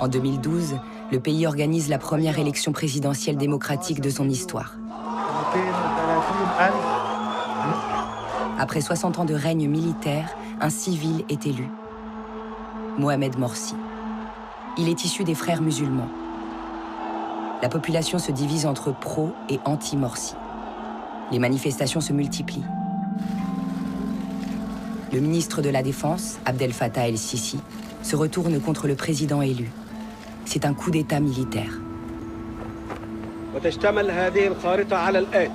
En 2012, le pays organise la première élection présidentielle démocratique de son histoire. Après 60 ans de règne militaire, un civil est élu. Mohamed Morsi. Il est issu des frères musulmans. La population se divise entre pro- et anti-Morsi. Les manifestations se multiplient. Le ministre de la Défense, Abdel Fattah el-Sisi, se retourne contre le président élu. C'est un coup d'État militaire. وتشتمل هذه الخارطة على الآتي: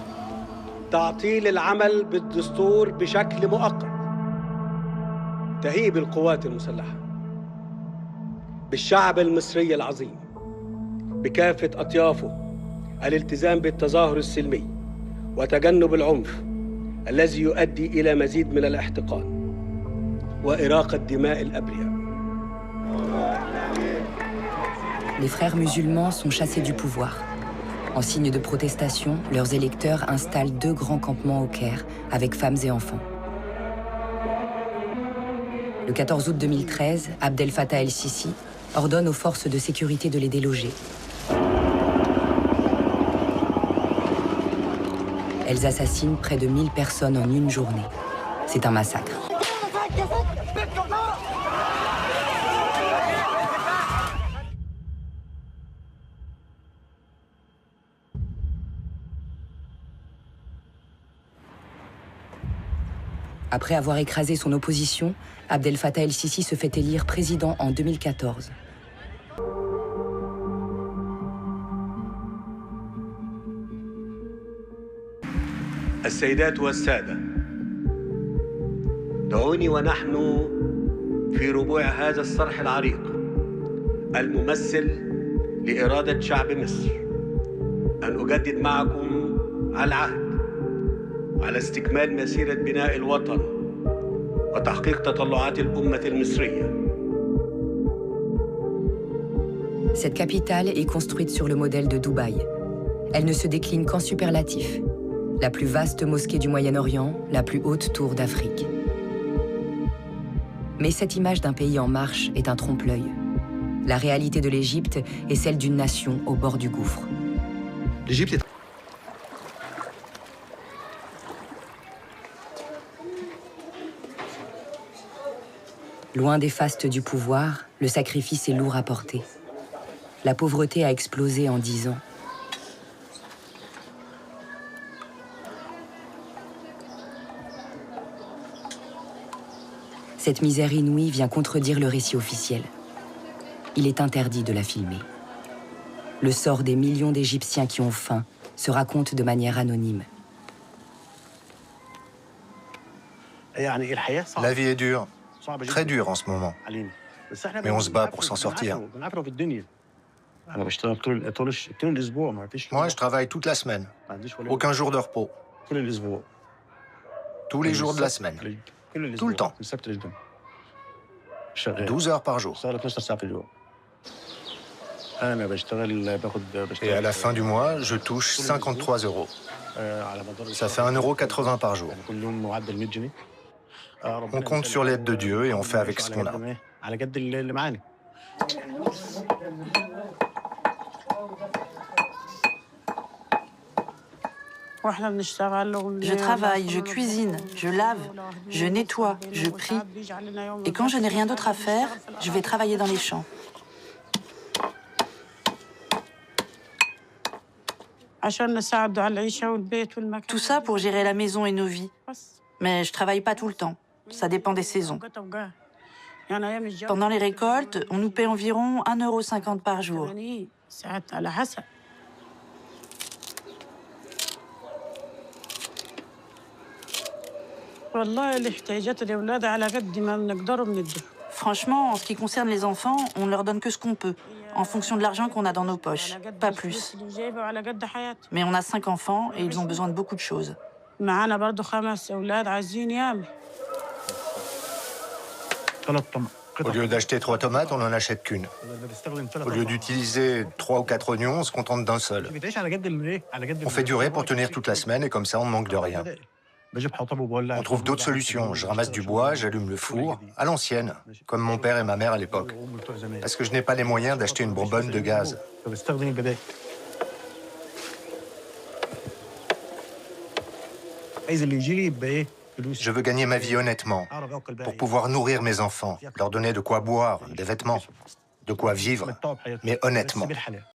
تعطيل العمل بالدستور بشكل مؤقت، تهيب القوات المسلحة بالشعب المصري العظيم بكافة أطيافه، الالتزام بالتظاهر السلمي وتجنب العنف الذي يؤدي إلى مزيد من الاحتقان وإراقة دماء الأبرياء. Les frères musulmans sont chassés du pouvoir. En signe de protestation, leurs électeurs installent 2 grands campements au Caire, avec femmes et enfants. Le 14 août 2013, Abdel Fattah el-Sisi ordonne aux forces de sécurité de les déloger. Elles assassinent près de 1000 personnes en une journée. C'est un massacre. Après avoir écrasé son opposition, Abdel Fattah el-Sisi se fait élire président en 2014. السيدات والسادة، دعوني ونحن في ربوع هذا الصرح العريق الممثل لإرادة شعب مصر أن أجدد معكم العهد على استكمال مسيرة بناء الوطن وتحقيق تطلعات الأمة المصرية. Cette capitale est construite sur le modèle de Dubaï. Elle ne se décline qu'en superlatif. La plus vaste mosquée du Moyen-Orient, la plus haute tour d'Afrique. Mais cette image d'un pays en marche est un trompe-l'œil. La réalité de l'Égypte est celle d'une nation au bord du gouffre. L'Égypte est... Loin des fastes du pouvoir, le sacrifice est lourd à porter. La pauvreté a explosé en 10 ans. Cette misère inouïe vient contredire le récit officiel. Il est interdit de la filmer. Le sort des millions d'Égyptiens qui ont faim se raconte de manière anonyme. La vie est dure, très dure en ce moment. Mais on se bat pour s'en sortir. Moi, je travaille toute la semaine. Aucun jour de repos. Tous les jours de la semaine. Tout le temps. 12 heures par jour. Et à la fin du mois, je touche 53 €. Ça fait 1,80 € par jour. On compte sur l'aide de Dieu et on fait avec ce qu'on a. Je travaille, je cuisine, je lave, je nettoie, je prie. Et quand je n'ai rien d'autre à faire, je vais travailler dans les champs. Tout ça pour gérer la maison et nos vies. Mais je travaille pas tout le temps. Ça dépend des saisons. Pendant les récoltes, on nous paie environ 1,50 € par jour. Franchement, en ce qui concerne les enfants, on ne leur donne que ce qu'on peut, en fonction de l'argent qu'on a dans nos poches, pas plus. Mais on a 5 enfants et ils ont besoin de beaucoup de choses. Au lieu d'acheter 3 tomates, on n'en achète qu'une. Au lieu d'utiliser 3 ou 4 oignons, on se contente d'un seul. On fait durer pour tenir toute la semaine et comme ça, on ne manque de rien. On trouve d'autres solutions. Je ramasse du bois, j'allume le four, à l'ancienne, comme mon père et ma mère à l'époque. Parce que je n'ai pas les moyens d'acheter une bonbonne de gaz. Je veux gagner ma vie honnêtement, pour pouvoir nourrir mes enfants, leur donner de quoi boire, des vêtements, de quoi vivre, mais honnêtement.